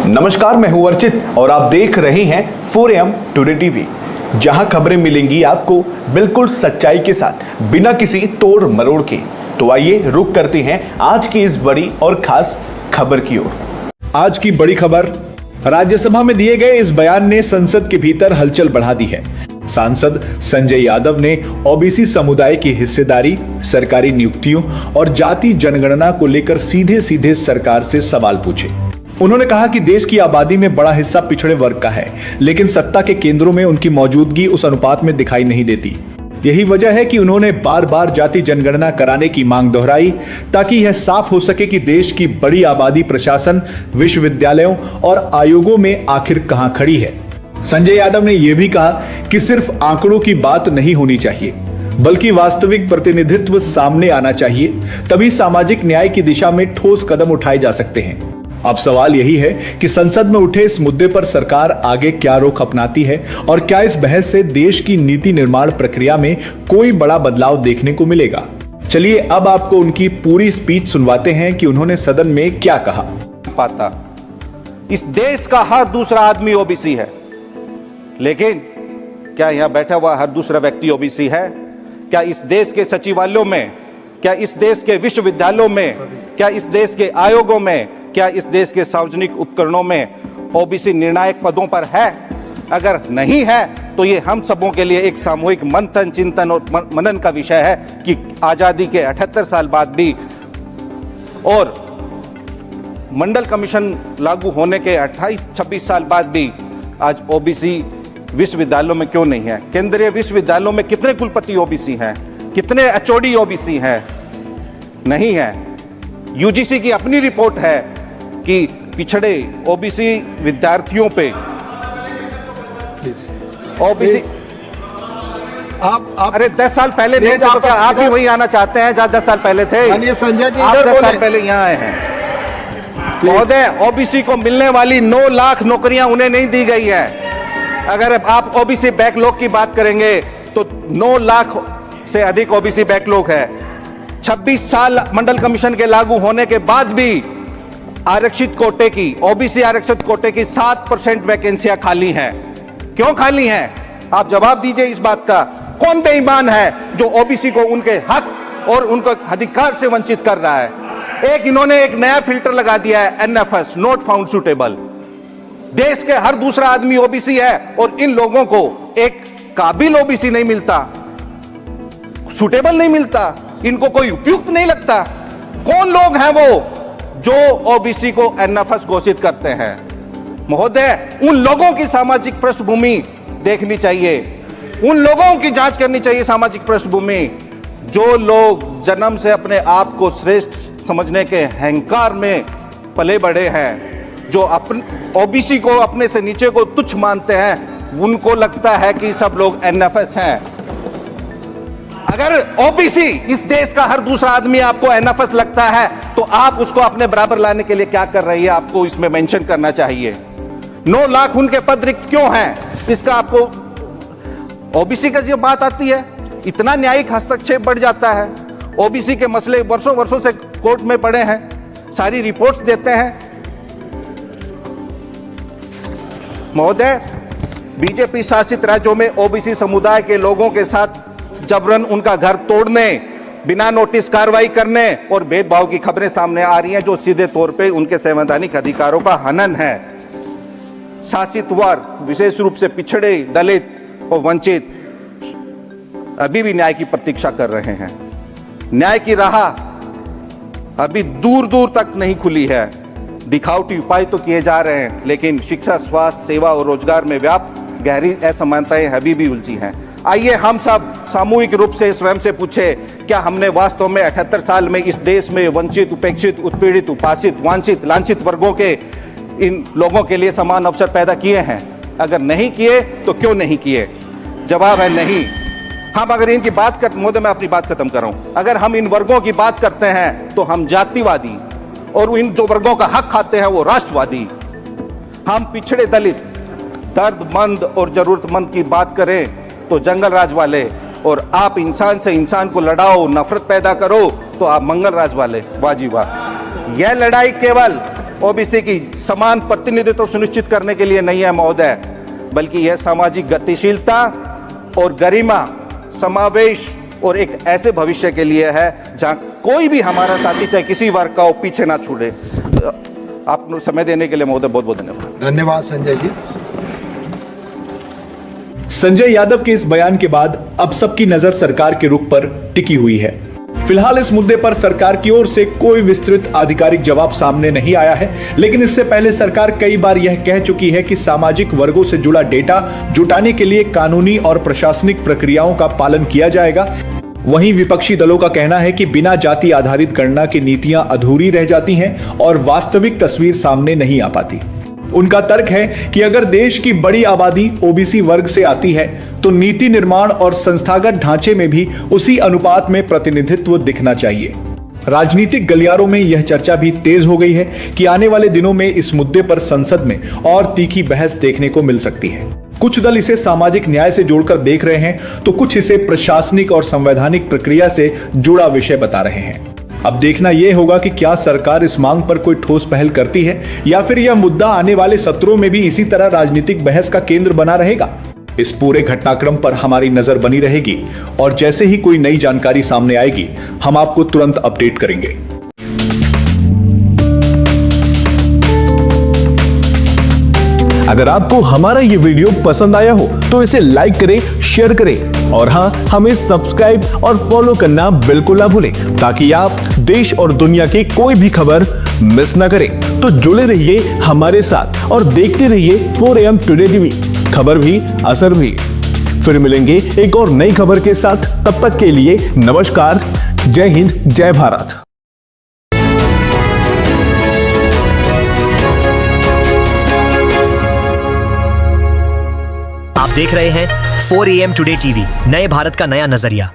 नमस्कार, मैं हूं अर्चित और आप देख रहे हैं 4AM टुडे टीवी, जहां खबरें मिलेंगी आपको बिल्कुल सच्चाई के साथ, बिना किसी तोड़ मरोड़ के। तो आइए रुक करते हैं आज की इस बड़ी और खास खबर की ओर। आज की बड़ी खबर, राज्यसभा में दिए गए इस बयान ने संसद के भीतर हलचल बढ़ा दी है। सांसद संजय यादव ने ओबीसी समुदाय की हिस्सेदारी, सरकारी नियुक्तियों और जाति जनगणना को लेकर सीधे सीधे सरकार से सवाल पूछे। उन्होंने कहा कि देश की आबादी में बड़ा हिस्सा पिछड़े वर्ग का है, लेकिन सत्ता के केंद्रों में उनकी मौजूदगी उस अनुपात में दिखाई नहीं देती। यही वजह है कि उन्होंने बार बार जाति जनगणना कराने की मांग दोहराई, ताकि यह साफ हो सके कि देश की बड़ी आबादी प्रशासन, विश्वविद्यालयों और आयोगों में आखिर कहां खड़ी है। संजय यादव ने यह भी कहा कि सिर्फ आंकड़ों की बात नहीं होनी चाहिए, बल्कि वास्तविक प्रतिनिधित्व सामने आना चाहिए, तभी सामाजिक न्याय की दिशा में ठोस कदम उठाए जा सकते हैं। अब सवाल यही है कि संसद में उठे इस मुद्दे पर सरकार आगे क्या रुख अपनाती है और क्या इस बहस से देश की नीति निर्माण प्रक्रिया में कोई बड़ा बदलाव देखने को मिलेगा। चलिए अब आपको उनकी पूरी स्पीच सुनवाते हैं कि उन्होंने सदन में क्या कहा। पाता इस देश का हर दूसरा आदमी ओबीसी है, लेकिन क्या यहां बैठा हुआ हर दूसरा व्यक्ति ओबीसी है? क्या इस देश के सचिवालयों में, क्या इस देश के विश्वविद्यालयों में, क्या इस देश के आयोगों में, क्या इस देश के सार्वजनिक उपकरणों में ओबीसी निर्णायक पदों पर है? अगर नहीं है तो ये हम सबों के लिए एक सामूहिक मंथन, चिंतन और मनन का विषय है कि आजादी के 78 साल बाद भी और मंडल कमीशन लागू होने के 28-26 साल बाद भी आज ओबीसी विश्वविद्यालयों में क्यों नहीं है? केंद्रीय विश्वविद्यालयों में कितने कुलपति ओबीसी हैं? कितने एचओडी ओबीसी हैं? नहीं है। यूजीसी की अपनी रिपोर्ट है कि पिछड़े ओबीसी विद्यार्थियों पे ओबीसी आप अरे 10 साल पहले नहीं थे तो क्या आप भी वही आना चाहते हैं जहां 10 साल पहले थे? संजय जी, आप 10 साल पहले यहाँ आए हैं। महोदय, ओबीसी को मिलने वाली 9 लाख नौकरियां उन्हें नहीं दी गई है। अगर आप ओबीसी बैकलॉग की बात करेंगे तो 9 लाख से अधिक ओबीसी बैकलॉग है। 26 साल मंडल कमीशन के लागू होने के बाद भी आरक्षित कोटे की, ओबीसी आरक्षित कोटे की 7% वैकेंसियां खाली हैं। क्यों खाली हैं? आप जवाब दीजिए इस बात का। कौन बेईमान है जो ओबीसी को उनके हक और उनके अधिकार से वंचित कर रहा है? इन्होंने एक नया फिल्टर लगा दिया है, एनएफएस, नॉट फाउंड सुटेबल। देश के हर दूसरा आदमी ओबीसी है और इन लोगों को एक काबिल ओबीसी नहीं मिलता, सुटेबल नहीं मिलता, इनको कोई उपयुक्त नहीं लगता। कौन लोग हैं वो जो ओबीसी को एनएफएस घोषित करते हैं? महोदय, उन लोगों की सामाजिक पृष्ठभूमि देखनी चाहिए, उन लोगों की जांच करनी चाहिए सामाजिक पृष्ठभूमि जो लोग जन्म से अपने आप को श्रेष्ठ समझने के अहंकार में पले बड़े हैं, जो अपने ओबीसी को अपने से नीचे को तुच्छ मानते हैं, उनको लगता है कि सब लोग एनएफएस हैं। अगर ओबीसी, इस देश का हर दूसरा आदमी आपको एनएफएस लगता है तो आप उसको अपने बराबर लाने के लिए क्या कर रही है, आपको इसमें मेंशन करना चाहिए। 9 लाख उनके पद रिक्त क्यों हैं? इसका आपको ओबीसी का जो बात आती है, इतना न्यायिक हस्तक्षेप बढ़ जाता है। ओबीसी के मसले वर्षों वर्षों से कोर्ट में पड़े हैं, सारी रिपोर्ट्स देते हैं। महोदय, बीजेपी शासित राज्यों में ओबीसी समुदाय के लोगों के साथ जबरन उनका घर तोड़ने, बिना नोटिस कार्रवाई करने और भेदभाव की खबरें सामने आ रही हैं, जो सीधे तौर पे उनके संवैधानिक अधिकारों का हनन है। शासित वर्ग, विशेष रूप से पिछड़े, दलित और वंचित, अभी भी न्याय की प्रतीक्षा कर रहे हैं। न्याय की राह अभी दूर दूर तक नहीं खुली है। दिखावटी उपाय तो किए जा रहे हैं, लेकिन शिक्षा, स्वास्थ्य, सेवा और रोजगार में व्याप्त गहरी असमानताएं अभी भी उलझी हैं। आइए हम सब सामूहिक रूप से स्वयं से पूछे, क्या हमने वास्तव में 78 साल में इस देश में वंचित, उपेक्षित, उत्पीड़ित, उपासित, वांछित, लांछित वर्गों के इन लोगों के लिए समान अवसर पैदा किए हैं? अगर नहीं किए तो क्यों नहीं किए? जवाब है नहीं। हम अगर इनकी बात कर, महोदय मैं अपनी बात खत्म कर रहा हूं, अगर हम इन वर्गों की बात करते हैं तो हम जातिवादी, और इन जो वर्गों का हक खाते हैं वो राष्ट्रवादी। हम पिछड़े, दलित, दर्दमंद और जरूरतमंद की बात करें तो जंगल राज वाले, और आप इंसान से इंसान को लड़ाओ, नफरत पैदा करो तो आप मंगल राज वाले। वाह जी वाह। यह लड़ाई केवल ओबीसी की समान प्रतिनिधित्व सुनिश्चित करने के लिए नहीं है महोदय, बल्कि यह सामाजिक गतिशीलता और गरिमा, समावेश और एक ऐसे भविष्य के लिए है जहां कोई भी हमारा साथी चाहे किसी वर्ग का हो पीछे ना छूटे। आप समय देने के लिए महोदय बहुत बहुत धन्यवाद। धन्यवाद संजय जी। संजय यादव के इस बयान के बाद अब सबकी नजर सरकार के रुख पर टिकी हुई है। फिलहाल इस मुद्दे पर सरकार की ओर से कोई विस्तृत आधिकारिक जवाब सामने नहीं आया है, लेकिन इससे पहले सरकार कई बार यह कह चुकी है कि सामाजिक वर्गों से जुड़ा डेटा जुटाने के लिए कानूनी और प्रशासनिक प्रक्रियाओं का पालन किया जाएगा। वहीं विपक्षी दलों का कहना है कि बिना जाति आधारित गणना की नीतियां अधूरी रह जाती हैं और वास्तविक तस्वीर सामने नहीं आ पाती। उनका तर्क है कि अगर देश की बड़ी आबादी ओबीसी वर्ग से आती है तो नीति निर्माण और संस्थागत ढांचे में भी उसी अनुपात में प्रतिनिधित्व दिखना चाहिए। राजनीतिक गलियारों में यह चर्चा भी तेज हो गई है कि आने वाले दिनों में इस मुद्दे पर संसद में और तीखी बहस देखने को मिल सकती है। कुछ दल इसे सामाजिक न्याय से जोड़कर देख रहे हैं तो कुछ इसे प्रशासनिक और संवैधानिक प्रक्रिया से जुड़ा विषय बता रहे हैं। अब देखना यह होगा कि क्या सरकार इस मांग पर कोई ठोस पहल करती है या फिर यह मुद्दा आने वाले सत्रों में भी इसी तरह राजनीतिक बहस का केंद्र बना रहेगा। इस पूरे घटनाक्रम पर हमारी नजर बनी रहेगी और जैसे ही कोई नई जानकारी सामने आएगी हम आपको तुरंत अपडेट करेंगे। अगर आपको हमारा ये वीडियो पसंद आया हो तो इसे लाइक करें, शेयर करें और हाँ, हमें सब्सक्राइब और फॉलो करना बिल्कुल ना भूलें ताकि आप देश और दुनिया की कोई भी खबर मिस ना करें। तो जुड़े रहिए हमारे साथ और देखते रहिए 4AM टुडे टीवी, खबर भी असर भी। फिर मिलेंगे एक और नई खबर के साथ, तब तक के लिए नमस्कार, जय हिंद, जय भारत। आप देख रहे हैं 4AM टुडे टीवी, नए भारत का नया नजरिया।